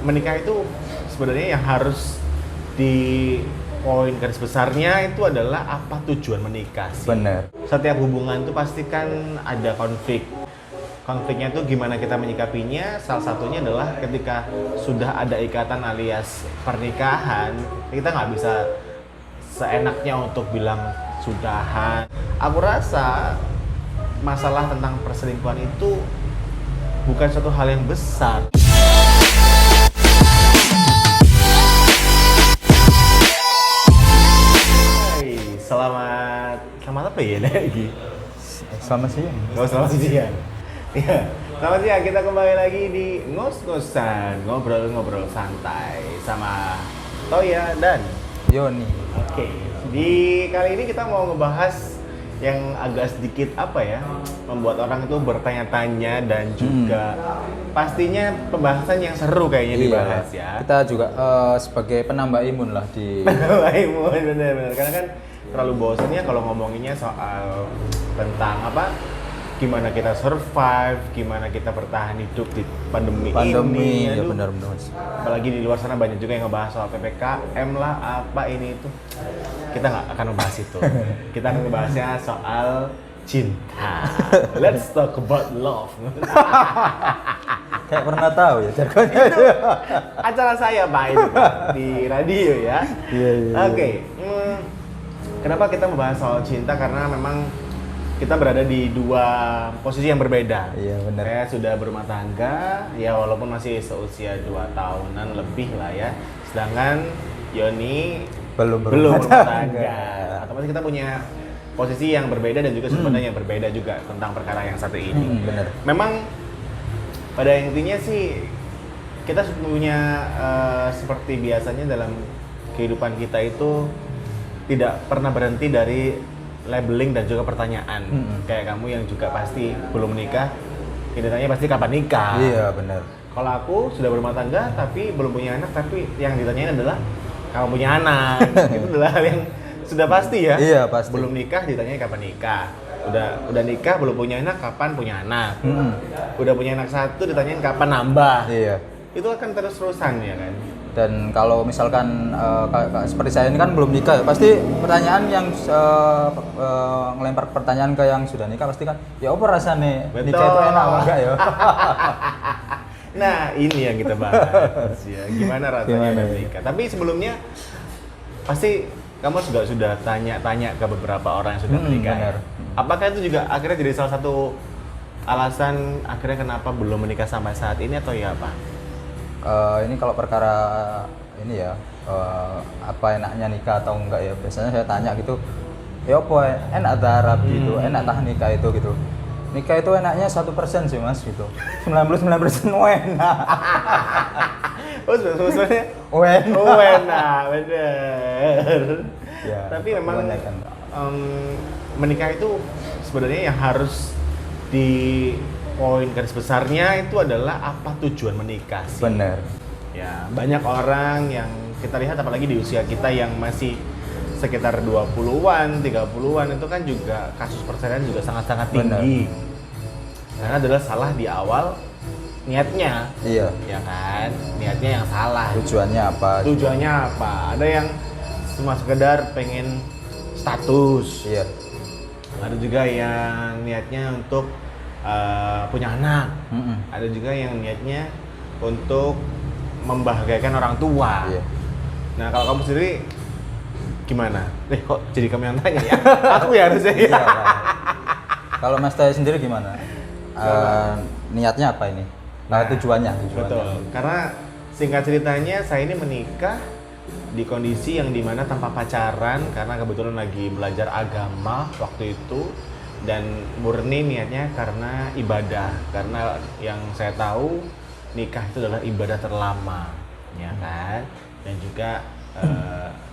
menikah itu sebenarnya yang harus di poin garis besarnya itu adalah apa tujuan menikah sih. Bener. Setiap hubungan itu pasti kan ada konflik. Konfliknya itu gimana kita menyikapinya, salah satunya adalah ketika sudah ada ikatan alias pernikahan, kita nggak bisa seenaknya untuk bilang sudahan. Aku rasa masalah tentang perselingkuhan itu bukan suatu hal yang besar. Hai, selamat apa ya lagi? Selamat siang. Oh, selamat siang. Ya, selamat siang. Kita kembali lagi di ngos-ngosan, ngobrol-ngobrol santai sama Toya dan Yoni. Oke. Di kali ini kita mau ngebahas yang agak sedikit membuat orang itu bertanya-tanya dan juga pastinya pembahasan yang seru kayaknya dibahas ya. Kita juga sebagai penambah imun lah di Penambah imun, bener-bener. Karena kan terlalu bosannya kalau ngomonginnya soal tentang gimana kita survive, gimana kita bertahan hidup di pandemi ini. Ya benar-benar. Apalagi di luar sana banyak juga yang ngebahas soal PPKM lah, apa ini itu. Kita nggak akan membahas itu. Kita akan membahasnya soal cinta. Let's talk about love. Kayak pernah tahu ya jargonnya. Itu acara saya Pak itu Pak, di radio ya. Iya. Oke. Kenapa kita membahas soal cinta? Karena memang kita berada di dua posisi yang berbeda. Iya benar. Saya sudah berumah tangga, ya walaupun masih seusia 2 tahunan lebih lah ya. Sedangkan Yoni belum berumah tangga. Otomatis kita punya posisi yang berbeda dan juga sudut pandang yang berbeda juga tentang perkara yang satu ini. Benar. Memang pada intinya sih kita punya seperti biasanya dalam kehidupan kita itu tidak pernah berhenti dari labeling dan juga pertanyaan. Kayak kamu yang juga pasti belum menikah, ditanya pasti kapan nikah. Iya benar. Kalau aku sudah berumah tangga tapi belum punya anak, tapi yang ditanyain adalah kamu punya anak. Itu adalah hal yang sudah pasti ya. Iya pasti. Belum nikah ditanya kapan nikah. Udah nikah belum punya anak, kapan punya anak. Udah punya anak satu ditanyain kapan nambah. Iya. Itu akan terus-terusan ya kan. Dan kalau misalkan seperti saya ini kan belum nikah ya, pasti pertanyaan yang ngelempar pertanyaan ke yang sudah nikah pasti kan, ya apa rasanya nikah itu enak apa enggak ya? Nah ini yang kita bahas ya, gimana rasanya nikah. Tapi sebelumnya pasti kamu juga sudah tanya-tanya ke beberapa orang yang sudah menikah. Benar. Apakah itu juga akhirnya jadi salah satu alasan akhirnya kenapa belum menikah sampai saat ini atau ya apa? Ini kalau perkara ini ya apa enaknya nikah atau enggak ya, biasanya saya tanya gitu, ya apa enak darab gitu, enak tah nikah itu gitu. Nikah itu enaknya 1% sih mas gitu, 99% enak. Oh sebenarnya enak, bener. Ya, tapi memang kan. menikah itu sebenarnya yang harus di poin garis besarnya itu adalah apa tujuan menikah sih. Bener. Ya, banyak orang yang kita lihat apalagi di usia kita yang masih sekitar 20-an, 30-an itu kan juga kasus perceraian juga sangat-sangat tinggi. Karena adalah salah di awal niatnya. Iya. Ya kan? Niatnya yang salah. Tujuannya apa? Tujuannya apa? Ada yang cuma sekedar pengen status. Iya. Ada juga yang niatnya untuk punya anak. Ada juga yang niatnya untuk membahagiakan orang tua. Iya. Nah kalau kamu sendiri gimana? Kok jadi kamu yang tanya ya? Aku ya harusnya ya. Iya, kalau Mas Tay sendiri gimana? Niatnya apa ini? Tujuannya. Betul. Karena singkat ceritanya saya ini menikah di kondisi yang dimana tanpa pacaran karena kebetulan lagi belajar agama waktu itu. Dan murni niatnya karena ibadah, karena yang saya tahu nikah itu adalah ibadah terlama, ya kan? Dan juga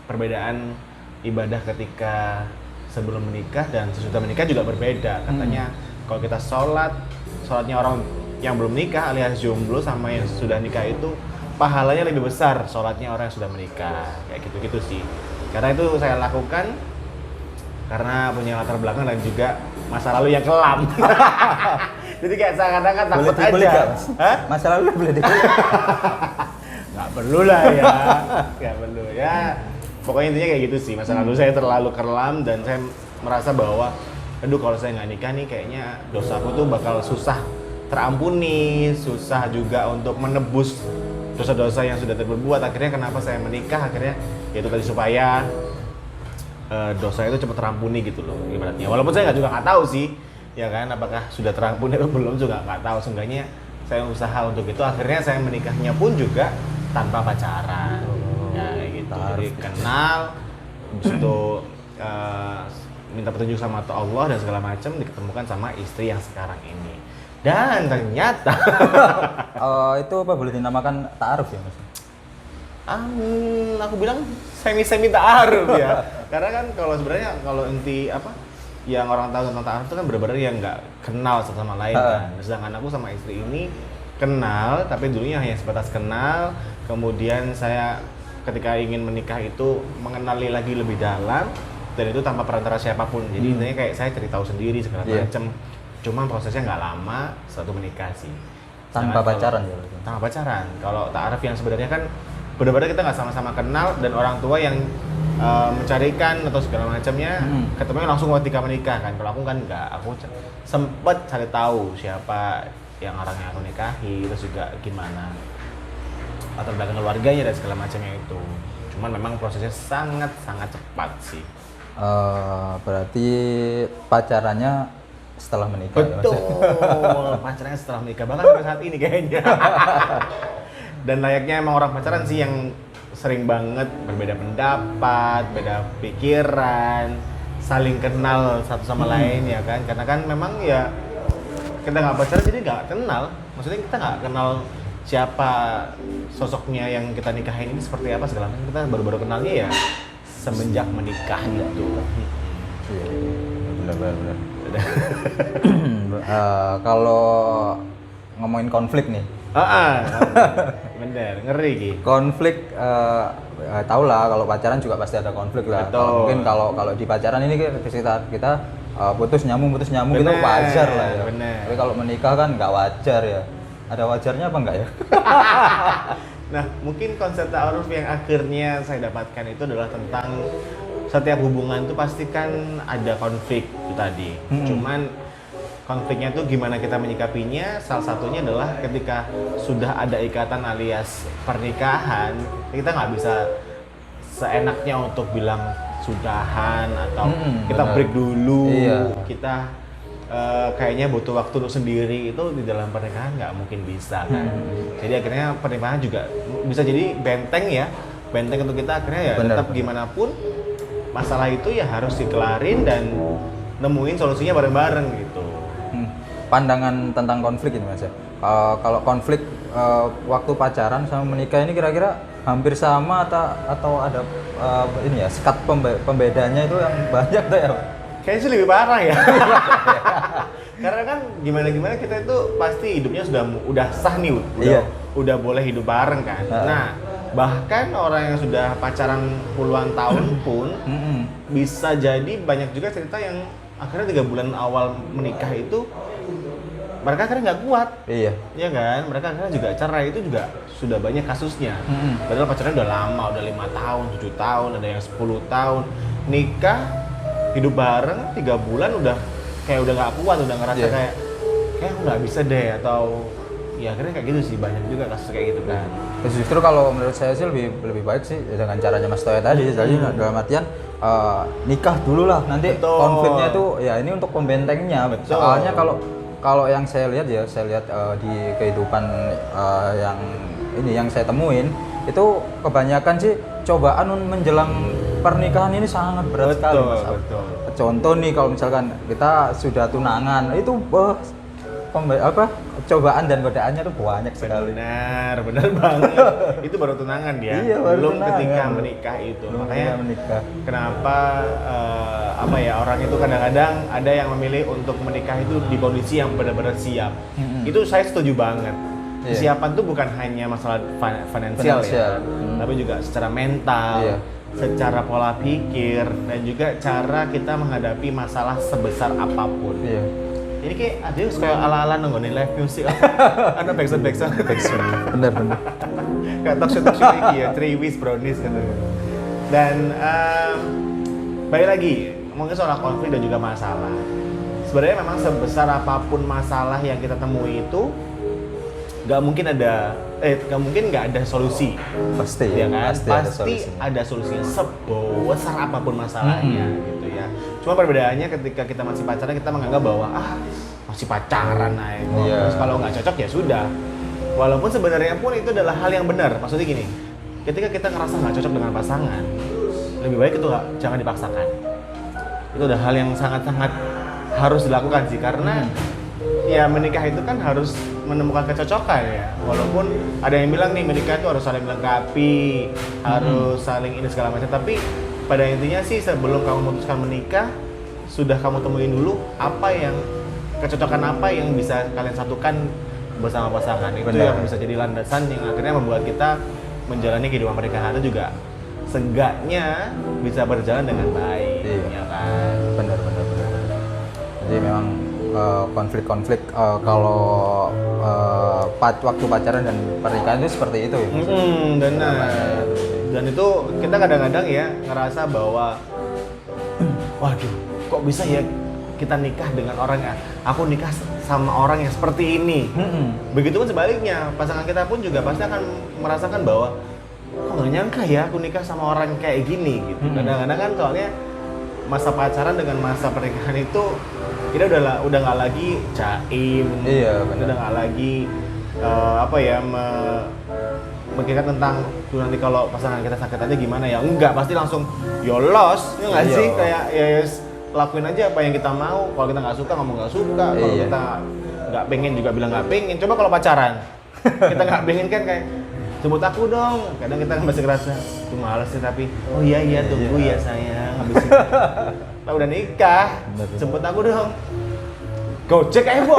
perbedaan ibadah ketika sebelum menikah dan sesudah menikah juga berbeda. Katanya kalau kita sholatnya orang yang belum nikah alias jomblo sama yang sudah nikah itu pahalanya lebih besar sholatnya orang yang sudah menikah, kayak gitu-gitu sih. Karena itu saya lakukan karena punya latar belakang dan juga masa lalu yang kelam. Jadi kayak kadang-kadang takut boleh aja. Hah? Masa lalu boleh dikulik. nggak perlu lah ya, nggak perlu ya. Pokoknya intinya kayak gitu sih. Masa lalu saya terlalu kelam dan saya merasa bahwa, aduh kalau saya nggak nikah nih kayaknya dosaku tuh bakal susah terampuni, susah juga untuk menebus dosa-dosa yang sudah terbuat. Akhirnya kenapa saya menikah? Akhirnya yaitu tadi supaya dosa itu cepat terampuni gitu loh ibaratnya. Walaupun saya nggak tahu sih, ya kan, apakah sudah terampuni atau belum juga nggak tahu. Seenggaknya saya usaha untuk itu. Akhirnya saya menikahnya pun juga tanpa pacaran. Ya kayak gitu. Jadi kenal, habis itu minta petunjuk sama Allah dan segala macam, diketemukan sama istri yang sekarang ini. Dan ternyata itu apa boleh dinamakan ta'aruf ya Mas? Aku bilang semi ta'aruf ya. Karena kan kalau sebenarnya kalau inti apa yang orang tahu tentang ta'aruf itu kan benar-benar yang nggak kenal satu sama lain kan. Sedangkan aku sama istri ini kenal, tapi dulunya hanya sebatas kenal. Kemudian saya ketika ingin menikah itu mengenali lagi lebih dalam, dan itu tanpa perantara siapapun. Jadi intinya kayak saya cari tahu sendiri segala macam. Cuma prosesnya nggak lama setelah menikah sih. Tanpa pacaran ya? Tanpa pacaran. Kalau ta'aruf yang sebenarnya kan benar-benar kita nggak sama-sama kenal dan orang tua yang mencarikan atau segala macamnya ketemunya langsung ketika menikah kan. Kalau aku kan nggak, aku sempet cari tahu siapa yang orang yang aku nikahi, terus juga gimana latar belakang keluarganya dan segala macamnya itu. Cuman memang prosesnya sangat cepat sih. Berarti pacarannya setelah menikah. Betul, ya, pacarannya setelah menikah, bahkan sampai saat ini kayaknya. Dan layaknya emang orang pacaran sih yang sering banget berbeda pendapat, beda pikiran, saling kenal satu sama lain ya kan. Karena kan memang ya kita nggak pacaran jadi nggak kenal. Maksudnya kita nggak kenal siapa sosoknya yang kita nikahin ini seperti apa segala macam. Kita baru-baru kenalnya ya semenjak menikah gitu. Iya, benar. Kalau ngomongin konflik nih, bener, ngeri Ki. konflik tau lah kalau pacaran juga pasti ada konflik lah. Mungkin kalau di pacaran ini kita putus nyambung Bener, itu wajar lah ya. bener. Tapi kalau menikah kan nggak wajar ya. Ada wajarnya apa enggak ya? Nah, mungkin konsep ta'aruf yang akhirnya saya dapatkan itu adalah tentang setiap hubungan itu pasti kan ada konflik itu tadi. Cuman konfliknya itu gimana kita menyikapinya, salah satunya adalah ketika sudah ada ikatan alias pernikahan, kita nggak bisa seenaknya untuk bilang sudahan atau kita bener. break dulu, Iya. kita kayaknya butuh waktu untuk sendiri, itu di dalam pernikahan nggak mungkin bisa kan. Jadi akhirnya pernikahan juga bisa jadi benteng ya, benteng untuk kita akhirnya ya tetap gimana pun masalah itu ya harus dikelarin dan nemuin solusinya bareng-bareng gitu. Pandangan tentang konflik ini Mas ya. Kalau konflik waktu pacaran sama menikah ini kira-kira hampir sama atau ada ini ya sekat pembedanya itu yang banyak tuh ya? Kayaknya sih lebih parah ya. Karena kan gimana kita itu pasti hidupnya udah sah nih, udah boleh hidup bareng kan. Nah, bahkan orang yang sudah pacaran puluhan tahun pun bisa jadi banyak juga cerita yang akhirnya 3 bulan awal menikah itu mereka akhirnya nggak kuat. Iya kan, mereka akhirnya juga cerai, itu juga sudah banyak kasusnya. Padahal pacaran udah lama, udah 5 tahun, 7 tahun, ada yang 10 tahun. Nikah, hidup bareng 3 bulan udah kayak udah nggak kuat, udah ngerasa kayak nggak bisa deh, atau ya akhirnya kayak gitu sih, banyak juga kasus kayak gitu kan. Justru kalau menurut saya sih lebih baik sih dengan caranya Mas Toya tadi dalam artian nikah dulu lah, nanti konfliknya itu ya ini untuk pembentengnya. Soalnya kalau yang saya lihat di kehidupan yang saya temuin itu kebanyakan sih cobaan menjelang pernikahan ini sangat berat sekali Mas. Contoh nih kalau misalkan kita sudah tunangan itu cobaan dan godaannya tuh banyak sekali. Benar banget. Itu baru tunangan ya. Iya, belum tunangan. Ketika menikah itu. Makanya menikah. Kenapa orang itu kadang-kadang ada yang memilih untuk menikah itu di kondisi yang benar-benar siap. Itu saya setuju banget. Kesiapan tuh bukan hanya masalah finansial ya, tapi juga secara mental, secara pola pikir, dan juga cara kita menghadapi masalah sebesar apapun. Ini kayak ada yang kayak ala-ala nongolin live music. Ada backsound. Bener. Kayak talk show ini ya, 3 Wish Brownies gitu. Dan balik lagi, ngomongin soal konflik dan juga masalah. Sebenarnya memang sebesar apapun masalah yang kita temui itu nggak mungkin nggak ada solusi. Pasti Ya kan? pasti ada solusinya sebesar apapun masalahnya gitu ya. Cuma perbedaannya ketika kita masih pacaran kita menganggap bahwa masih pacaran aja. Iya. Terus kalau nggak cocok ya sudah. Walaupun sebenarnya pun itu adalah hal yang benar. Maksudnya gini, ketika kita ngerasa nggak cocok dengan pasangan, lebih baik itu jangan dipaksakan. Itu udah hal yang sangat-sangat harus dilakukan sih, karena ya menikah itu kan harus menemukan kecocokan ya. Walaupun ada yang bilang nih menikah itu harus saling melengkapi, harus saling ini segala macam, tapi pada intinya sih sebelum kamu memutuskan menikah, sudah kamu temuin dulu kecocokan apa yang bisa kalian satukan bersama pasangan. Itu Benar. yang bisa jadi landasan yang akhirnya membuat kita menjalani kehidupan pernikahan itu juga seenggaknya bisa berjalan dengan baik. Iya. Ya kan? Bener. Jadi memang konflik-konflik kalau waktu pacaran dan pernikahan itu seperti itu ya. Benar. Dan itu kita kadang-kadang ya ngerasa bahwa waduh, kok bisa ya kita nikah dengan orang aku nikah sama orang yang seperti ini. Begitupun sebaliknya, pasangan kita pun juga pasti akan merasakan bahwa kok nggak nyangka ya aku nikah sama orang kayak gini gitu. Kadang-kadang kan soalnya masa pacaran dengan masa pernikahan itu kita udah nggak lagi jaim, Iya, benar. udah nggak lagi memikirkan tentang tuh nanti kalau pasangan kita sakit aja gimana ya, enggak, pasti langsung yolos, ya nggak Iya. sih, kayak ya lakuin aja apa yang kita mau. Kalau kita nggak suka ngomong nggak suka, kalau Iya. kita nggak pengen juga bilang nggak pengen. Coba kalau pacaran kita nggak pengen kan kayak jemput aku dong, kadang kita masih ngerasa tuh males sih, tapi oh iya tunggu ya sayang, habis itu kita udah nikah, Bener. jemput aku dong, Gojek aja Bo.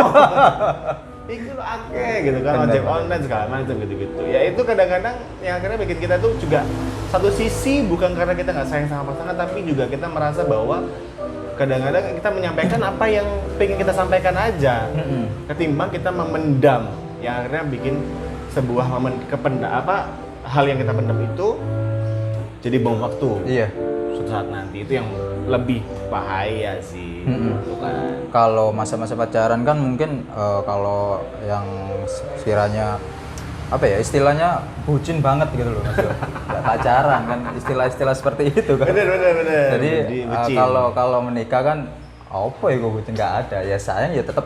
Itu lo akeh gitu kan, Bener. ojek online segala macam gitu-gitu. Ya itu kadang-kadang yang akhirnya bikin kita tuh juga satu sisi bukan karena kita nggak sayang sama pasangan, tapi juga kita merasa bahwa kadang-kadang kita menyampaikan apa yang pengen kita sampaikan aja, ketimbang kita memendam, yang akhirnya bikin sebuah hal yang kita pendam itu jadi bom waktu. Iya. Suatu saat nanti itu yang lebih bahaya sih. Gitu kan. Kalau masa-masa pacaran kan mungkin kalau yang sekiranya apa ya istilahnya bucin banget gitu loh Mas. Nggak pacaran kan, istilah-istilah seperti itu kan. Bener. Jadi bucin. kalau menikah kan apa ya gue bucin nggak ada ya, sayang ya tetap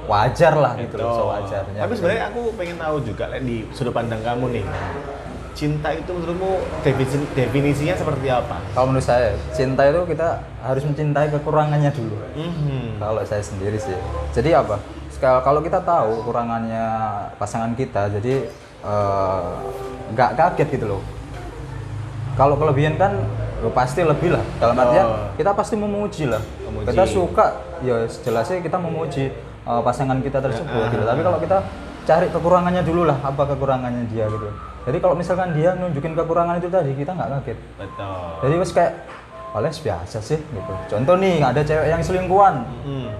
wajar lah gitu loh, sewajarnya. Tapi sebenarnya aku pengen tahu juga di sudut pandang kamu nih, cinta itu menurutmu definisinya seperti apa? Kalau menurut saya cinta itu kita harus mencintai kekurangannya dulu. Kalau saya sendiri sih. Jadi apa? Kalau kita tahu kekurangannya pasangan kita, jadi nggak kaget gitu loh. Kalau kelebihan kan pasti lebih lah. Dalam artian kita pasti memuji lah. Kita suka, ya jelasnya kita memuji pasangan kita tersebut gitu. Tapi kalau kita cari kekurangannya dulu lah, apa kekurangannya dia gitu. Jadi kalau misalkan dia nunjukin kekurangan itu tadi, kita nggak kaget. Betul. Jadi wes kayak oleh biasa sih gitu. Contoh nih, ada cewek yang selingkuhan,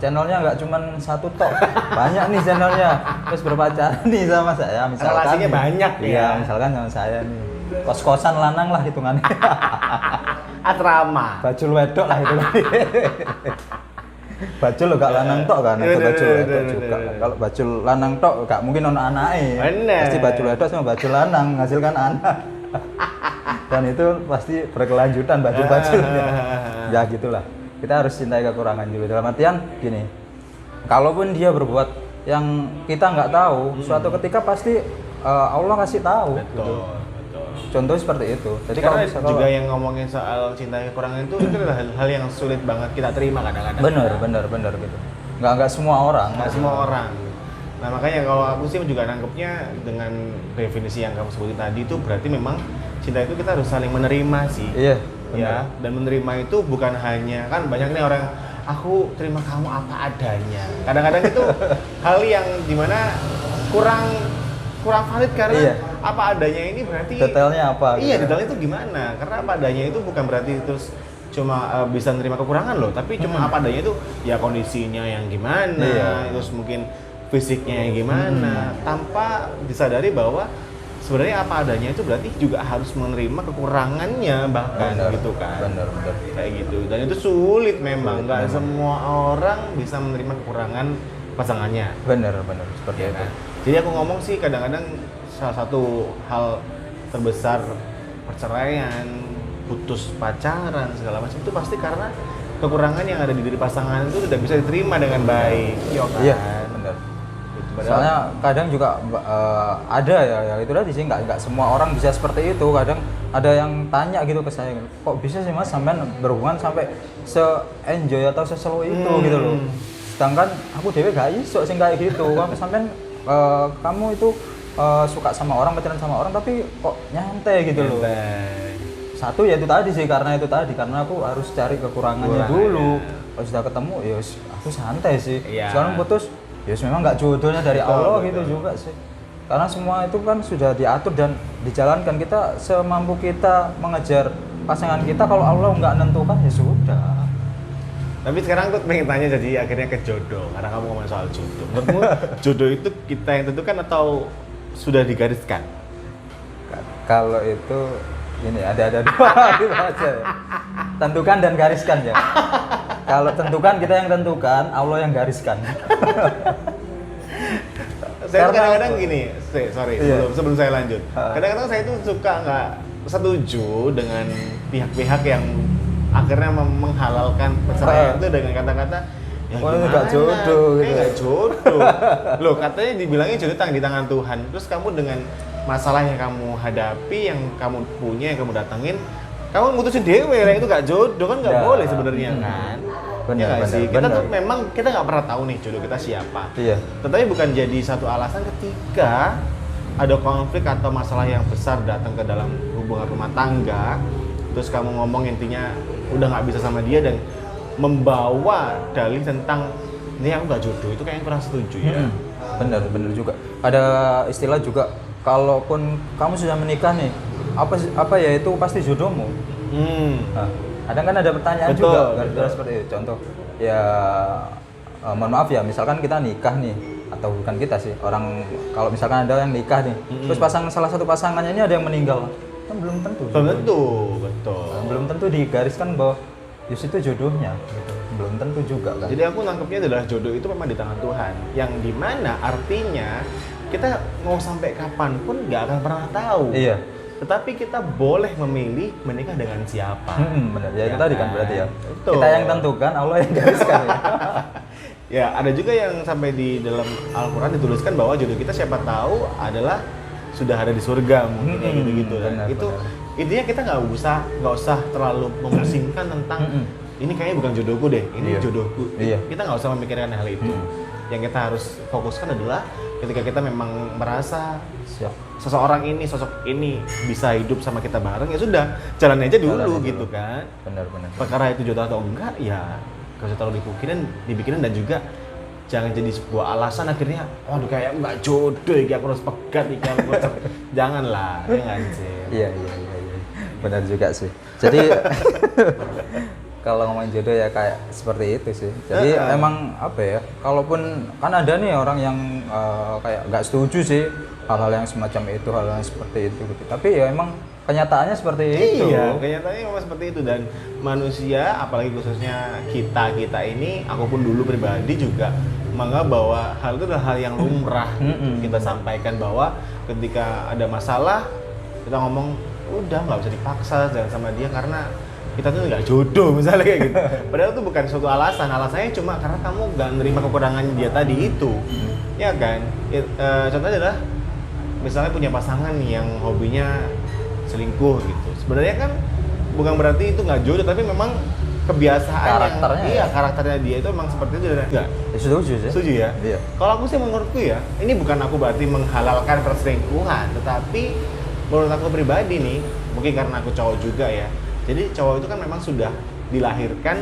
channelnya nggak cuman satu tok, banyak nih channelnya. Terus berpacaran nih sama saya, misalkan. Relasinya banyak ya. Iya, misalkan sama saya nih. Kos-kosan lanang lah hitungannya. Asrama. Bajul wedok lah itu. Bajul lo gak lanang tok kan, ada bajul wedok juga. Kalau bajul lanang tok gak mungkin ono anake. Bener. Pasti bajul wedok sama bajul lanang menghasilkan anak. Dan itu pasti berkelanjutan bajul-bajulnya. Ya gitulah. Kita harus cintai kekurangan juga. Dalam artian gini, kalaupun dia berbuat yang kita nggak tahu, suatu ketika pasti Allah kasih tahu. Gitu. Betul. Contoh seperti itu. Jadi Karena kalau juga yang ngomongin soal cinta kekurangan itu adalah hal yang sulit banget kita terima kadang-kadang. bener gitu. Nggak semua orang. Nggak semua orang. Nah makanya kalau aku sih juga nangkepnya dengan definisi yang kamu sebutin tadi itu berarti memang cinta itu kita harus saling menerima sih. Iya. Ya, dan menerima itu bukan hanya, kan banyak nih orang, aku terima kamu apa adanya. Kadang-kadang itu hal yang dimana kurang valid karena Iya. apa adanya ini berarti Detailnya apa? Iya, gitu. detailnya itu gimana? Karena apa adanya itu bukan berarti terus bisa nerima kekurangan loh, tapi cuma apa adanya itu ya kondisinya yang gimana, Iya. terus mungkin fisiknya yang gimana, tanpa disadari bahwa sebenarnya apa adanya itu berarti juga harus menerima kekurangannya bahkan Bener, gitu kan. bener. Kayak gitu. Dan itu sulit memang, Sulit nggak memang. semua orang bisa menerima kekurangan pasangannya. Bener seperti Ya itu. kan? Jadi aku ngomong sih kadang-kadang salah satu hal terbesar perceraian, putus pacaran segala macam itu pasti karena kekurangan yang ada di diri pasangan itu tidak bisa diterima dengan baik. Iya kan? Iya, bener. Gitu. Padahal- Soalnya kadang juga ada ya itu tadi sih nggak semua orang bisa seperti itu. Kadang ada yang tanya gitu ke saya, kok bisa sih mas sampean berhubungan sampai se-enjoy atau se-slow itu gitu loh. Sedangkan aku dewe gak iso sing kayak gitu. Sampean kamu itu suka sama orang, pacaran sama orang tapi kok nyantai gitu loh. Nyantai. Satu ya itu tadi sih, karena aku harus cari kekurangannya Kekurangannya. dulu. Kalau sudah ketemu ya aku santai sih. Iya. Sekarang putus ya memang nggak jodohnya dari Betul, Allah betul. gitu juga sih. Karena semua itu kan sudah diatur dan dijalankan, kita semampu kita mengejar pasangan kita. Kalau Allah nggak nentukan ya sudah. Tapi sekarang aku pengen tanya jadi akhirnya ke jodoh, karena kamu ngomong soal jodoh. Menurutmu jodoh itu kita yang tentukan atau sudah digariskan? Kalau itu ini ada dua gitu aja ya. Tentukan dan gariskan ya. Kalau tentukan kita yang tentukan, Allah yang gariskan. Saya tuh Karena kadang-kadang apa? gini, sorry, Iya. sebelum saya lanjut. Ha. Kadang-kadang saya tuh suka nggak setuju dengan pihak-pihak yang akhirnya menghalalkan perceraian Ha. itu dengan kata-kata ya Oh, ini gimana? nggak jodoh Kayak gitu. nggak jodoh. Loh, katanya dibilangnya jodoh di tangan Tuhan. Terus kamu dengan masalah yang kamu hadapi, yang kamu punya, yang kamu datengin, kamu mutusin dewe lah, itu nggak jodoh kan nggak Ya. boleh sebenarnya kan? Bener, Ya nggak bener, sih? Kita bener. tuh memang kita nggak pernah tahu nih jodoh kita siapa. Iya. Tetapi bukan jadi satu alasan ketika ada konflik atau masalah yang besar datang ke dalam hubungan rumah tangga, terus kamu ngomong intinya udah nggak bisa sama dia dan membawa dalih tentang ini aku nggak jodoh, itu kayaknya kurang setuju ya. Bener juga. Ada istilah juga, kalaupun kamu sudah menikah nih, apa ya itu pasti jodohmu. Nah, kadang kan ada pertanyaan Betul, juga, betul. gara-gara seperti itu. Contoh, ya mohon maaf ya, misalkan kita nikah nih, atau bukan kita sih, orang kalau misalkan ada yang nikah nih, terus salah satu pasangannya ini ada yang meninggal, kan belum tentu. Belum tentu, betul. Belum tentu digariskan bahwa Yus itu jodohnya, gitu. Belum tentu juga kan. Jadi aku nangkepnya adalah jodoh itu memang di tangan Tuhan, yang dimana artinya kita mau sampai kapanpun nggak akan pernah tahu. Iya. Tetapi kita boleh memilih menikah dengan siapa. Benar. Ya, itu tadi kan berarti ya. Betul. Kita yang tentukan, Allah yang gariskan ya. Ya, ada juga yang sampai di dalam Al-Quran dituliskan bahwa jodoh kita siapa tahu adalah sudah ada di surga mungkin ya gitu-gitu. Dan benar, itu benar. intinya kita nggak usah terlalu memusingkan tentang ini kayaknya bukan jodohku deh, ini Iya. jodohku. Iya. Kita nggak usah memikirkan hal itu. Yang kita harus fokuskan adalah ketika kita memang merasa Siap. seseorang ini, sosok ini bisa hidup sama kita bareng, ya sudah, jalan aja dulu Jalan aja gitu dulu. kan. Benar. Perkara itu jodoh atau enggak, ya gak usah terlalu dipikirin dan juga jangan jadi sebuah alasan akhirnya, waduh kayak enggak jodoh, iki aku harus pegat, iki aku harus janganlah, ya nggak sih? Iya. Benar juga sih. Jadi kalau ngomongin jodoh ya kayak seperti itu sih. Jadi emang apa ya? Kalaupun kan ada nih orang yang kayak nggak setuju sih hal-hal yang semacam itu, hal yang seperti itu gitu. Tapi ya emang kenyataannya seperti itu. Iya, kenyataannya memang seperti itu dan manusia, apalagi khususnya kita ini, aku pun dulu pribadi juga menganggap bahwa hal itu adalah hal yang lumrah. Kita sampaikan bahwa ketika ada masalah kita ngomong udah nggak bisa dipaksa jangan sama dia karena kita tuh nggak jodoh misalnya kayak gitu. Padahal itu bukan suatu alasan, alasannya cuma karena kamu nggak nerima kekurangannya dia tadi itu, ya kan? Contohnya adalah misalnya punya pasangan yang hobinya selingkuh gitu. Sebenarnya kan bukan berarti itu nggak jodoh, tapi memang kebiasaan Karakternya iya, ya. karakternya dia itu memang seperti itu. Enggak? Ya, setuju sih. Setuju ya? Iya. Kalau aku sih menurutku ya, ini bukan aku berarti menghalalkan perselingkuhan, tetapi menurut aku pribadi nih, mungkin karena aku cowok juga ya. Jadi cowok itu kan memang sudah dilahirkan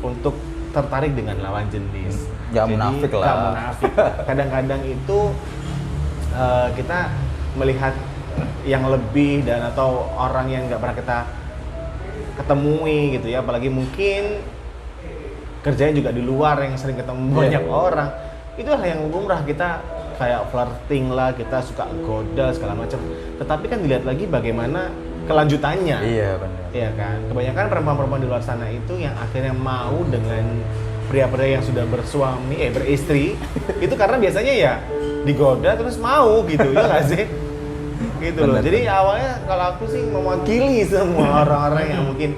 untuk tertarik dengan lawan jenis. Nggak Jadi, munafik lah. nggak munafik. Kadang-kadang itu kita melihat yang lebih dan atau orang yang nggak pernah kita ketemui gitu ya, apalagi mungkin kerjanya juga di luar yang sering ketemu banyak orang. Itu hal yang lumrah, kita kayak flirting lah, kita suka goda segala macam. Tetapi kan dilihat lagi bagaimana kelanjutannya. Iya benar. Iya kan, kebanyakan perempuan-perempuan di luar sana itu yang akhirnya mau dengan pria-pria yang sudah beristri itu karena biasanya ya digoda terus mau gitu, ya nggak sih? Gitu loh. Bener, Jadi awalnya kalau aku sih mewakili semua orang-orang yang mungkin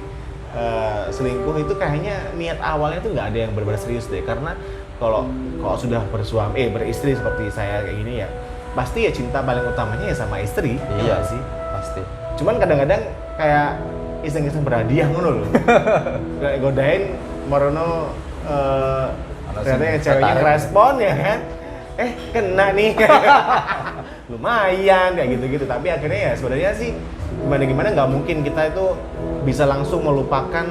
selingkuh itu kayaknya niat awalnya tuh nggak ada yang benar-benar serius deh, karena kalau sudah beristri seperti saya kayak gini ya pasti ya cinta paling utamanya ya sama istri. Iya ya sih pasti. Cuman kadang-kadang kayak iseng-iseng berhadiah ngono loh. Kayak godain Morono ternyata yang ceweknya ngerespon ya kan, kena nih. Lumayan kayak gitu-gitu, tapi akhirnya ya sebenarnya sih gimana nggak mungkin kita itu bisa langsung melupakan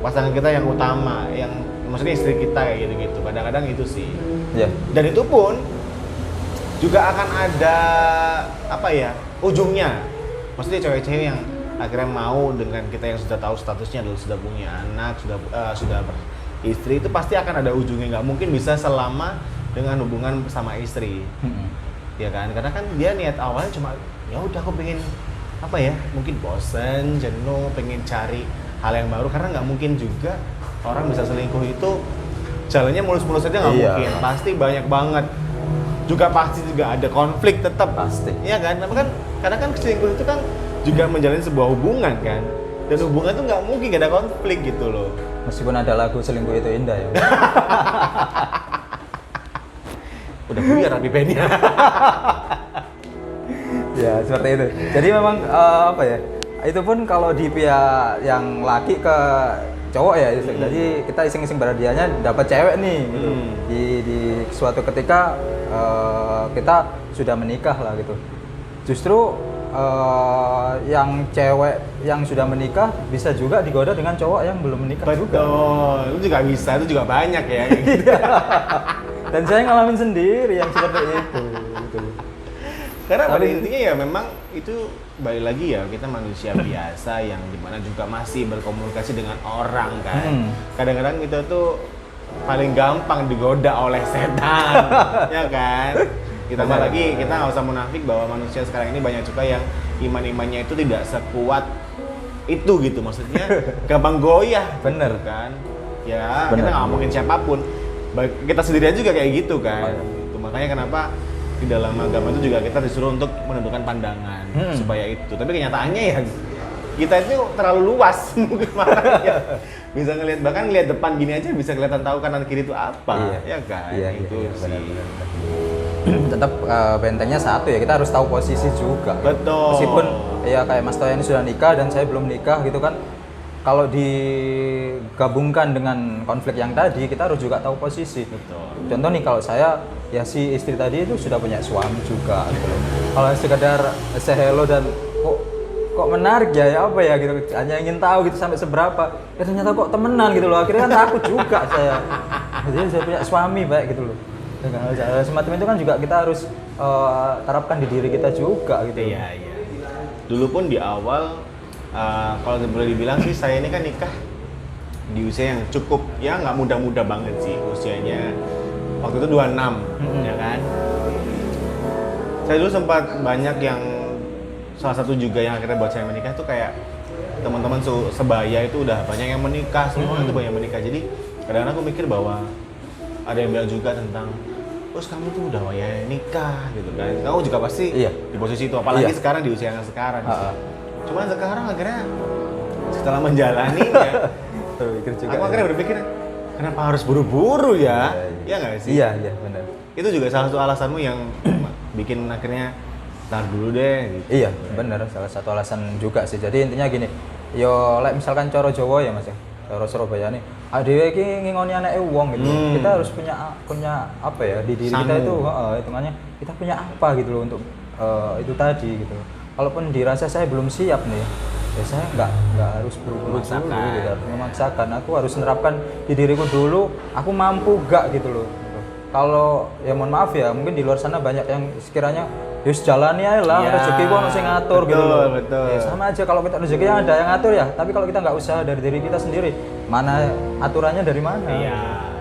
pasangan kita yang utama, yang maksudnya istri kita kayak gitu-gitu. Kadang-kadang itu sih. Iya. Dan itu pun juga akan ada ujungnya. Maksudnya cewek-cewek yang akhirnya mau dengan kita yang sudah tahu statusnya adalah sudah punya anak, sudah beristri, itu pasti akan ada ujungnya. Nggak mungkin bisa selama dengan hubungan sama istri. Ya kan, karena kan dia niat awalnya cuma ya udah aku pengen mungkin bosen, jenuh, pengen cari hal yang baru, karena nggak mungkin juga orang bisa selingkuh itu jalannya mulus-mulus aja, nggak mungkin, pasti banyak banget juga, pasti juga ada konflik tetap Pasti. ya kan, tapi kan karena kan selingkuh itu kan juga menjalin sebuah hubungan kan, dan hubungan itu nggak mungkin gak ada konflik gitu loh. Meskipun ada lagu selingkuh itu indah ya. Udah buyar rapi pennya. Ya seperti itu. Jadi memang itu pun kalau di pihak yang laki ke cowok ya, jadi kita iseng-iseng berhadiahnya dapat cewek nih gitu. Di suatu ketika kita sudah menikah lah gitu. Justru yang cewek yang sudah menikah bisa juga digoda dengan cowok yang belum menikah juga. Betul, itu juga bisa, itu juga banyak ya kayak gitu. Dan saya ngalamin sendiri yang seperti itu gitu. Karena pada intinya ya memang itu balik lagi ya, kita manusia biasa yang dimana juga masih berkomunikasi dengan orang kan. Kadang-kadang kita tuh paling gampang digoda oleh setan, ya kan? Ditambah lagi kita nggak usah munafik bahwa manusia sekarang ini banyak juga yang iman-imannya itu tidak sekuat itu gitu, maksudnya gampang goyah. Bener kan? Ya kita nggak ngomongin siapapun, kita sendirian juga kayak gitu kan. Itu makanya kenapa di dalam agama itu juga kita disuruh untuk menentukan pandangan supaya itu. Tapi kenyataannya ya kita itu terlalu luas mungkin, makanya bisa bahkan ngelihat depan gini aja bisa kelihatan tahu kanan kiri itu apa. Ya kan? Itu sih. Tetap bentengnya satu ya, kita harus tahu posisi juga. Betul. Meskipun ya kayak Mas Toya ini sudah nikah dan saya belum nikah gitu kan, kalau digabungkan dengan konflik yang tadi, kita harus juga tahu posisi. Betul. Contoh nih, kalau saya ya si istri tadi itu sudah punya suami juga gitu loh. Kalau sekedar say hello dan kok menarik ya apa ya gitu, hanya ingin tahu gitu sampai seberapa, ya ternyata kok temenan gitu loh, akhirnya kan takut juga saya. Jadi saya punya suami baik gitu loh. Semacam itu kan juga kita harus terapkan di diri kita juga gitu. Iya. Dulu pun di awal kalau boleh dibilang sih, saya ini kan nikah di usia yang cukup ya nggak muda-muda banget sih usianya. Waktu itu 26, ya kan. Saya dulu sempat banyak yang, salah satu juga yang akhirnya buat saya menikah tuh kayak teman-teman sebaya itu udah banyak yang menikah, semua itu banyak yang menikah. Jadi kadang-kadang aku mikir bahwa ada yang bilang juga tentang, terus kamu tuh udah waktunya nikah gitu kan. Kamu juga pasti di posisi itu, apalagi sekarang di usia yang sekarang. Cuman sekarang akhirnya setelah menjalani ya, aku akhirnya berpikir, kenapa harus buru-buru ya? Iya nggak sih? Iya benar. Itu juga salah satu alasanmu yang bikin akhirnya tar dulu deh gitu. Iya benar, salah satu alasan juga sih. Jadi intinya gini, yo misalkan coro Jawa ya Mas ya, coro Surabaya nih, adewe iki ngingoni anake wong gitu. Kita harus punya apa ya di diri kita itu, hitungannya kita punya apa gitu loh untuk itu tadi gitu. Kalaupun dirasa saya belum siap nih, ya saya nggak harus buru-buru dulu gitu, memaksakan. Aku harus menerapkan di diriku dulu, aku mampu gak gitu loh. kalau ya mohon maaf ya, mungkin di luar sana banyak yang sekiranya yus jalani aja lah, Iya. rezeki gua harus ngatur gitu Betul, loh. betul. Ya, sama aja kalau kita rezeki yang ada yang ngatur ya, tapi kalau kita nggak usaha dari diri kita sendiri, mana aturannya dari mana? Iya,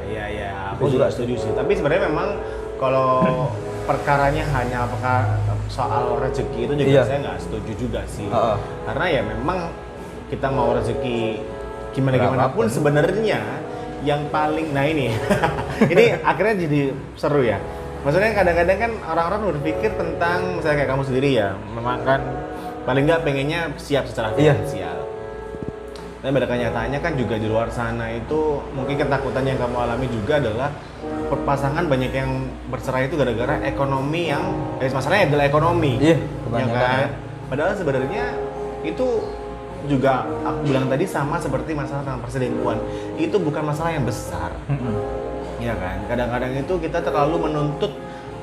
iya, aku juga setuju sih. Tapi sebenarnya memang kalau perkaranya hanya apakah soal rezeki itu juga Iya. saya nggak setuju juga sih. Heeh. Karena ya memang kita mau rezeki gimana pun sebenarnya yang paling, nah ini ini akhirnya jadi seru ya. Maksudnya kadang-kadang kan orang-orang berpikir tentang misalnya kayak kamu sendiri ya, memang kan paling nggak pengennya siap secara Iya. finansial. Dan pada kenyataannya kan juga di luar sana itu mungkin ketakutan yang kamu alami juga adalah pasangan banyak yang bercerai itu gara-gara ekonomi yang masalahnya adalah ekonomi. Iya, Ya kebanyakan kan? ya. Padahal sebenarnya itu juga aku bilang tadi sama seperti masalah tentang perselingkuhan. Itu bukan masalah yang besar. Ya kan? Kadang-kadang itu kita terlalu menuntut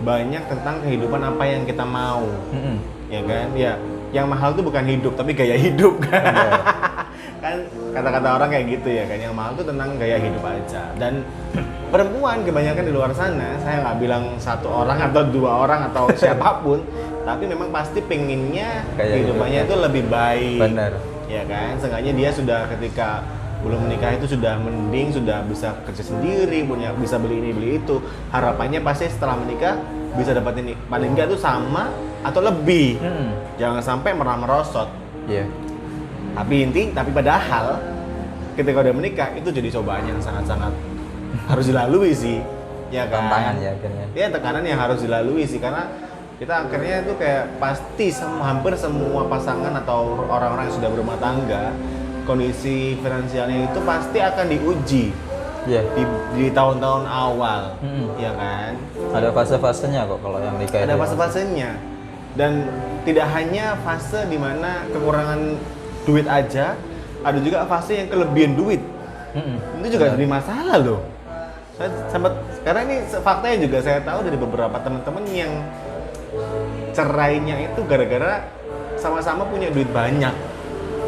banyak tentang kehidupan apa yang kita mau. Ya kan? Ya, yang mahal itu bukan hidup tapi gaya hidup kan. Kan kata-kata orang kayak gitu ya kan, yang mahal itu tentang gaya hidup aja. Dan perempuan kebanyakan di luar sana, saya nggak bilang satu orang atau dua orang atau siapapun, tapi memang pasti pengennya Gaya kehidupannya hidupnya. itu lebih baik. Benar. Ya kan, seenggaknya dia sudah ketika belum menikah itu sudah mending, sudah bisa kerja sendiri, punya bisa beli ini beli itu. Harapannya pasti setelah menikah bisa dapat ini, paling enggak itu sama atau lebih. Jangan sampai merosot. Iya. Tapi padahal ketika udah menikah itu jadi cobaan yang sangat-sangat harus dilalui sih. Ya kan? Tantangan ya akhirnya. Ya, tekanan yang harus dilalui sih, karena kita akhirnya itu kayak pasti hampir semua pasangan atau orang-orang yang sudah berumah tangga, kondisi finansialnya itu pasti akan diuji Iya. di tahun-tahun awal. Ya kan? Ada fase-fasenya kok kalau yang nikah Ada itu. fase-fasenya, dan tidak hanya fase di mana kekurangan duit aja, ada juga fase yang kelebihan duit. Itu juga jadi masalah loh. Saya sempat, karena ini faktanya juga saya tahu dari beberapa teman-teman yang cerainya itu gara-gara sama-sama punya duit banyak.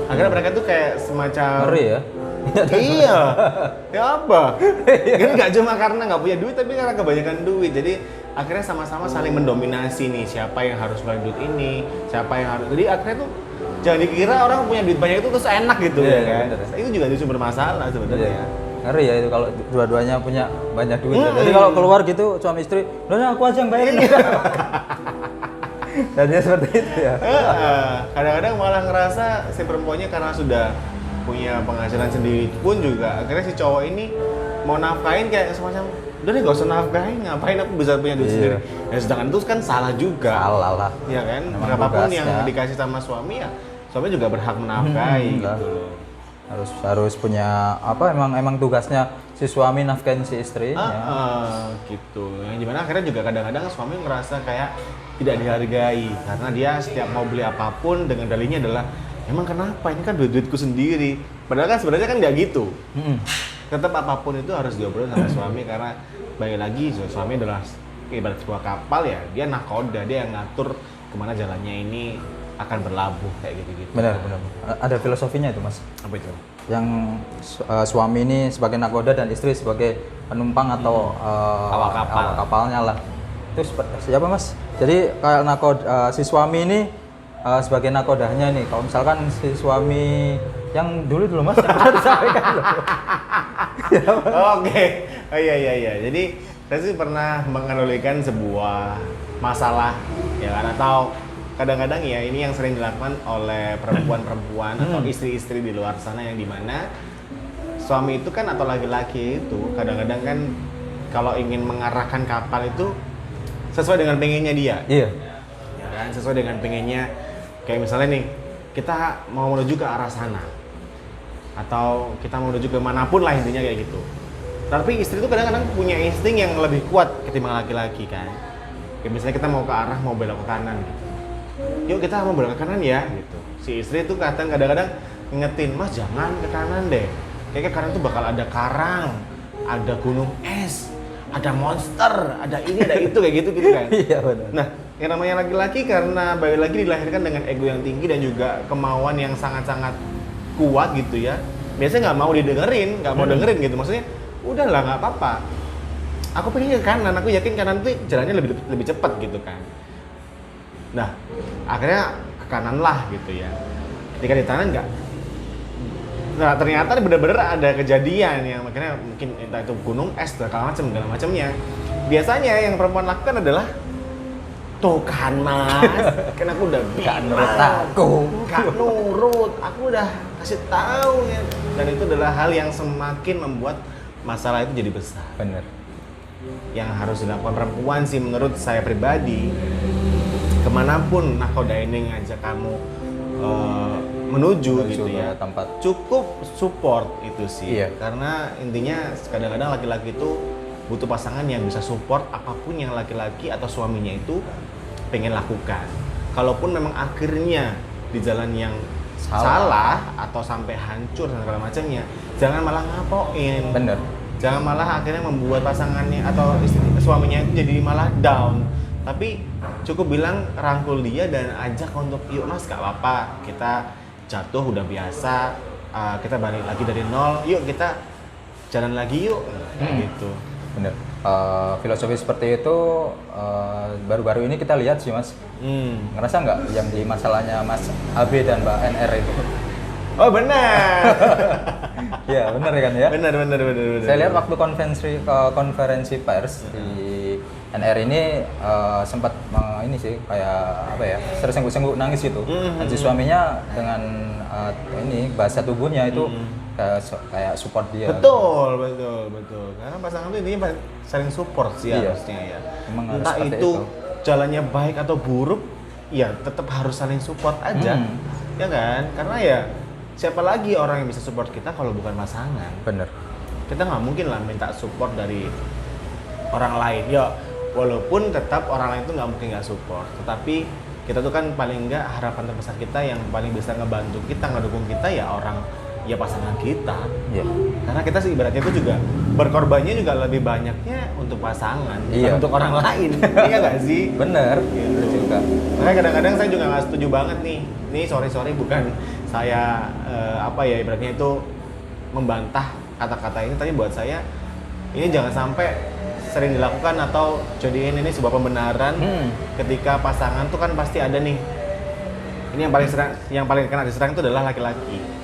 Akhirnya mereka tuh kayak semacam Ngeri ya. iya, ya apa? Kan nggak cuma karena nggak punya duit, tapi karena kebanyakan duit. Jadi akhirnya sama-sama saling mendominasi nih, siapa yang harus punya duit ini, siapa yang harus. Jadi akhirnya tuh jangan dikira orang punya duit banyak itu terus enak gitu Iya, ya kan. bener. Itu juga jadi sumber masalah sebenarnya. Iya. Ngeri ya itu kalau dua-duanya punya banyak duit. Jadi kalau keluar gitu suami istri, "Udah aku aja yang bayarin." Jadinya seperti itu ya. Kadang-kadang malah ngerasa si perempuannya karena sudah punya penghasilan sendiri pun juga akhirnya si cowok ini mau nafkahin kayak semacam udah deh gak usah nafkahin, ngapain aku bisa punya duit Iya. sendiri. Ya sedangkan itu kan salah juga. Salah lah. Ya kan, Memang berapapun tugasnya. yang dikasih sama suami ya suami juga berhak menafkahi lah. gitu loh. Harus punya apa emang tugasnya si suami nafkahin si istrinya. Gitu. Yang dimana akhirnya juga kadang-kadang suami ngerasa kayak tidak dihargai karena dia setiap mau beli apapun dengan dalihnya adalah emang kenapa ini kan duit-duitku sendiri. Padahal kan sebenarnya kan nggak gitu. Tetap apapun itu harus diobrolin sama suami karena balik lagi suami adalah ibarat sebuah kapal ya, dia nakoda, dia yang ngatur kemana jalannya ini akan berlabuh kayak gitu-gitu. Benar. Ada filosofinya itu, Mas. Apa itu? Yang suami ini sebagai nakoda dan istri sebagai penumpang atau Awak kapal. awak kapalnya lah. Itu siapa, Mas? Jadi kayak nakoda si suami ini sebagai nakodanya nih. Kalau misalkan si suami yang dulu Mas yang pernah disampaikan loh. Oke. Oh iya. Jadi saya sih pernah menganalogikan sebuah masalah ya kan, atau kadang-kadang ya ini yang sering dilakukan oleh perempuan-perempuan atau istri-istri di luar sana yang dimana suami itu kan atau laki-laki itu kadang-kadang kan kalau ingin mengarahkan kapal itu sesuai dengan pengennya dia. Iya. Ya kan, sesuai dengan pengennya. Kayak misalnya nih, kita mau menuju ke arah sana atau kita mau menuju ke manapun lah, intinya kayak gitu. Tapi istri itu kadang-kadang punya insting yang lebih kuat ketimbang laki-laki kan. Kayak misalnya kita mau ke arah, mau belok ke kanan gitu. Yuk kita mau belok ke kanan ya gitu. Si istri itu kadang-kadang ngingetin, "Mas jangan ke kanan deh. Kayaknya ke kanan tuh bakal ada karang, ada gunung es, ada monster, ada ini, ada itu," kayak gitu kan. Iya benar. Nah, yang namanya laki-laki karena balik lagi dilahirkan dengan ego yang tinggi dan juga kemauan yang sangat-sangat kuat gitu ya. Biasanya nggak mau didengerin, nggak mau dengerin gitu. Maksudnya, udahlah nggak apa-apa. aku pengen ke kanan, aku yakin kanan tuh jalannya lebih cepat gitu kan. Nah, akhirnya ke kanan lah gitu ya. Ketika di kanan enggak. Nah, ternyata bener-bener ada kejadian yang makanya mungkin entah itu gunung es segala macamnya. Biasanya yang perempuan lakukan adalah tuh kan mas, kan aku udah Gak nurut aku. Gak nurut, aku udah kasih tahu ya. Dan itu adalah hal yang semakin membuat masalah itu jadi besar. Bener. Yang harus dilakukan perempuan sih menurut saya pribadi, kemanapun nakoda ini ngajak kamu menuju gitu ya, tempat cukup support itu sih. Iya. Karena intinya kadang-kadang laki-laki itu butuh pasangan yang bisa support apapun yang laki-laki atau suaminya itu pengen lakukan. Kalaupun memang akhirnya di jalan yang salah atau sampai hancur dan segala macamnya, jangan malah ngapoin. Bener. Jangan malah akhirnya membuat pasangannya atau suaminya itu jadi malah down. Tapi cukup bilang, rangkul dia dan ajak untuk, yuk mas gak apa-apa, kita jatuh udah biasa, kita balik lagi dari nol, yuk kita jalan lagi yuk, kayak gitu. Bener. Filosofi seperti itu baru-baru ini kita lihat sih mas. Ngerasa nggak yang di masalahnya Mas AB dan Mbak NR itu? Oh benar. Iya benar kan ya. Benar. Saya lihat waktu konferensi pers di NR ini sempat ini sih kayak apa ya, tersengguk-sengguk nangis gitu. Dan si suaminya dengan ini bahasa tubuhnya itu kayak support dia. Betul. Karena pasangan itu intinya saling support sih Iya. harusnya ya. Emang Entah harus itu jalannya baik atau buruk, ya tetap harus saling support aja. Ya kan? Karena ya siapa lagi orang yang bisa support kita kalau bukan pasangan? Bener. Kita nggak mungkin lah minta support dari orang lain. Ya walaupun tetap orang lain itu nggak mungkin nggak support, tetapi kita tuh kan paling nggak harapan terbesar kita yang paling bisa ngebantu kita, ngedukung kita ya ya pasangan kita. Iya. Karena kita sih ibaratnya itu juga berkorbannya juga lebih banyaknya untuk pasangan, bukan Iya. untuk orang lain. Iya nggak sih? Bener. Gitu. Bener juga. Makanya kadang-kadang saya juga nggak setuju banget nih. Nih sorry bukan saya ibaratnya itu membantah kata-kata ini, tapi buat saya ini jangan sampai sering dilakukan atau jadiin ini sebuah pembenaran ketika pasangan tuh kan pasti ada nih. Ini yang paling kena diserang itu adalah laki-laki.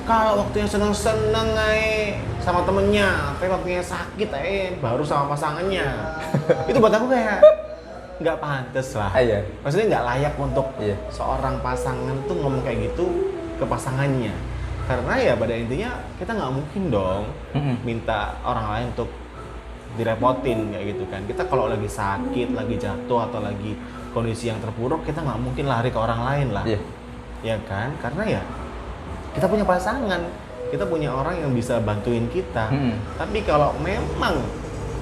Kalau waktunya seneng-seneng sama temennya, tapi waktunya sakit baru sama pasangannya. Itu buat aku kayak nggak pantas lah. Iya. Maksudnya nggak layak untuk Iya. seorang pasangan tuh ngomong kayak gitu ke pasangannya. Karena ya pada intinya kita nggak mungkin dong minta orang lain untuk direpotin kayak gitu kan. Kita kalau lagi sakit, lagi jatuh atau lagi kondisi yang terpuruk, kita nggak mungkin lari ke orang lain lah. Iya. Ya kan? Karena ya kita punya pasangan, kita punya orang yang bisa bantuin kita. Tapi kalau memang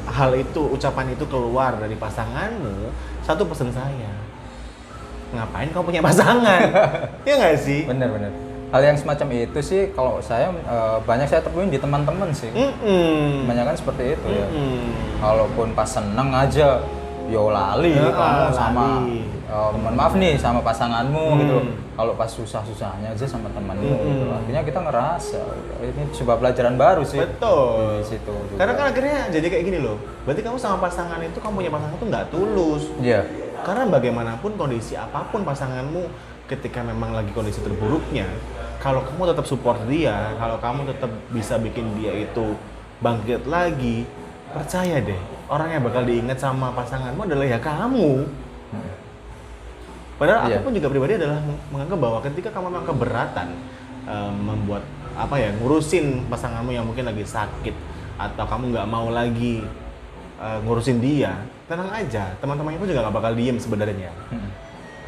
hal itu, ucapan itu keluar dari pasanganmu, satu pesan saya, ngapain kau punya pasangan? Ya nggak sih? Bener. Hal yang semacam itu sih kalau saya banyak saya temuin di teman-teman sih. Kebanyakan seperti itu ya. Kalaupun pas seneng aja, yo lali kamu sama mohon maaf nih sama pasanganmu gitu. Kalau pas susah-susahnya aja sama temanmu gitu. Akhirnya kita ngerasa ini sebuah pelajaran baru sih. Betul. Di situ juga. Karena kan akhirnya jadi kayak gini loh. Berarti kamu sama pasangan itu, kamu punya pasangan itu nggak tulus. Iya. Karena bagaimanapun kondisi apapun pasanganmu, ketika memang lagi kondisi terburuknya, kalau kamu tetap support dia, kalau kamu tetap bisa bikin dia itu bangkit lagi, percaya deh, orang yang bakal diingat sama pasanganmu adalah ya kamu. Padahal aku pun juga pribadi adalah menganggap bahwa ketika kamu memang keberatan membuat ngurusin pasanganmu yang mungkin lagi sakit, atau kamu nggak mau lagi ngurusin dia, tenang aja, teman-temannya pun juga nggak bakal diem sebenarnya.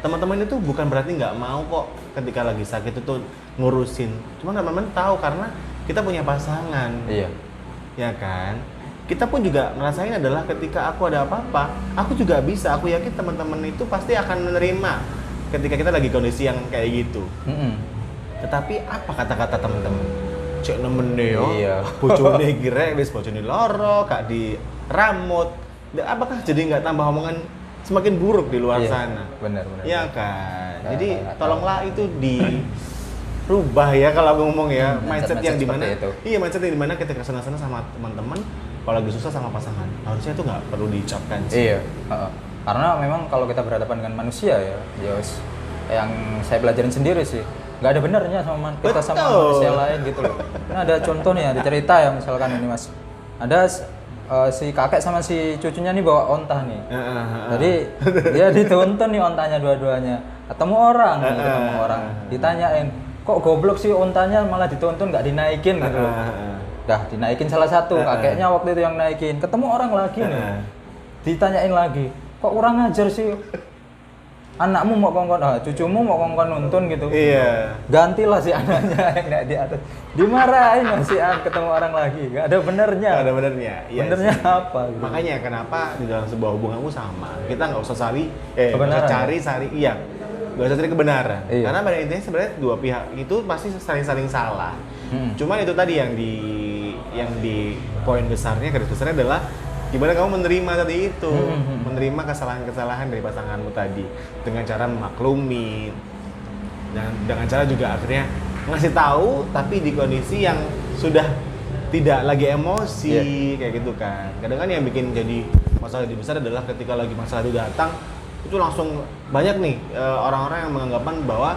Teman-teman itu bukan berarti nggak mau kok ketika lagi sakit itu ngurusin, cuma teman-teman tahu karena kita punya pasangan. Iya. Ya kan? Kita pun juga ngerasain adalah ketika aku ada apa-apa, aku juga bisa, aku yakin teman-teman itu pasti akan menerima ketika kita lagi kondisi yang kayak gitu. Tetapi apa kata-kata teman-teman? Cek nemen deh yo, bojone kira wis bojone loro, gak diramut. Apakah jadi nggak tambah omongan semakin buruk di luar sana? Benar. Iya kan? Jadi tolonglah itu dirubah ya kalau aku ngomong ya, mindset yang dimana? Iya, mindset yang dimana ketika sana-sana sama teman-teman kalau lagi susah sama pasangan. Harusnya itu nggak perlu diucapkan sih. Iya. Karena memang kalau kita berhadapan dengan manusia ya, yang saya pelajarin sendiri sih, nggak ada benernya kita sama Betul. manusia lain gitu loh. Ini ada contoh nih, ada cerita ya misalkan ini mas, ada si kakek sama si cucunya nih bawa onta nih. Jadi dia dituntun nih ontanya dua-duanya. Ketemu orang, ditanyain, kok goblok sih ontanya malah dituntun nggak dinaikin gitu loh. Dah dinaikin salah satu, kakeknya waktu itu yang naikin. Ketemu orang lagi nih, ditanyain lagi, kok kurang ajar sih? Anakmu mau kongkon, cucumu mau kongkon nuntun gitu. Iya. Gantilah si anaknya yang naik di atas. Dimarahin masih ketemu orang lagi. Gak ada benernya. Gak ada benernya. Iya benernya sih. apa? Gitu. Makanya kenapa di dalam sebuah hubunganmu sama. Kita nggak usah Kebenaran. Nggak usah cari kebenaran. Iya. Karena pada intinya sebenarnya dua pihak itu pasti saling salah. Cuman itu tadi yang di poin besarnya, garis besarnya adalah gimana kamu menerima tadi itu, menerima kesalahan-kesalahan dari pasanganmu tadi dengan cara memaklumi dan dengan cara juga akhirnya ngasih tahu tapi di kondisi yang sudah tidak lagi emosi kayak gitu kan. Kadang kan yang bikin jadi masalah lebih besar adalah ketika lagi masalah itu datang itu langsung banyak nih orang-orang yang menganggapan bahwa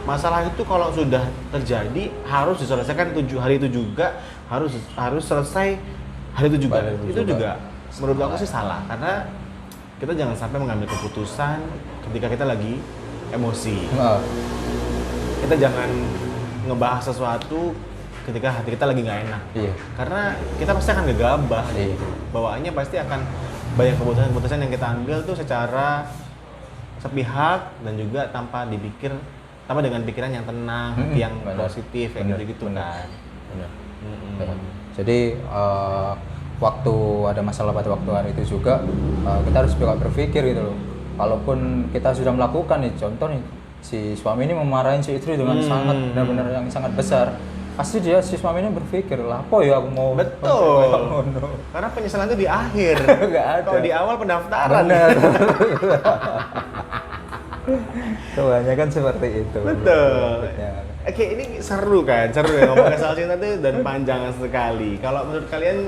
masalah itu kalau sudah terjadi harus diselesaikan hari itu juga, harus selesai hari itu juga. Itu juga menurut aku sih salah, karena kita jangan sampai mengambil keputusan ketika kita lagi emosi. Kita jangan ngebahas sesuatu ketika hati kita lagi nggak enak. Iya. Karena kita pasti akan gegabah. Iya. Bawaannya pasti akan banyak keputusan-keputusan yang kita ambil tuh secara sepihak dan juga tanpa dengan pikiran yang tenang, hati yang positif kayak gitu kan. Benar. Jadi waktu ada masalah pada waktu hari itu juga kita harus juga berpikir gitu loh. Kalaupun kita sudah melakukan nih, contoh nih si suami ini memarahin si istri dengan sangat benar-benar yang sangat besar, pasti si suami ini berpikir lah, apa ya aku mau. Betul. Karena penyesalan itu di akhir. Nggak ada. Kalau di awal pendaftaran. Benar. Kebanyakan seperti itu. Betul. Oke, ini seru ya ngomongin soal cinta itu dan panjang sekali. Kalau menurut kalian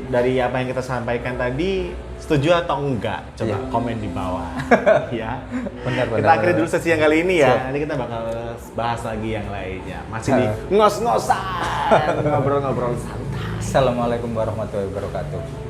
dari apa yang kita sampaikan tadi, setuju atau enggak? Coba komen di bawah. Ya. Benar. Kita akhiri dulu sesi yang kali ini ya. Nanti kita bakal bahas lagi yang lainnya. Masih di ngos-ngosan, ngobrol-ngobrol santai. Assalamualaikum warahmatullahi wabarakatuh.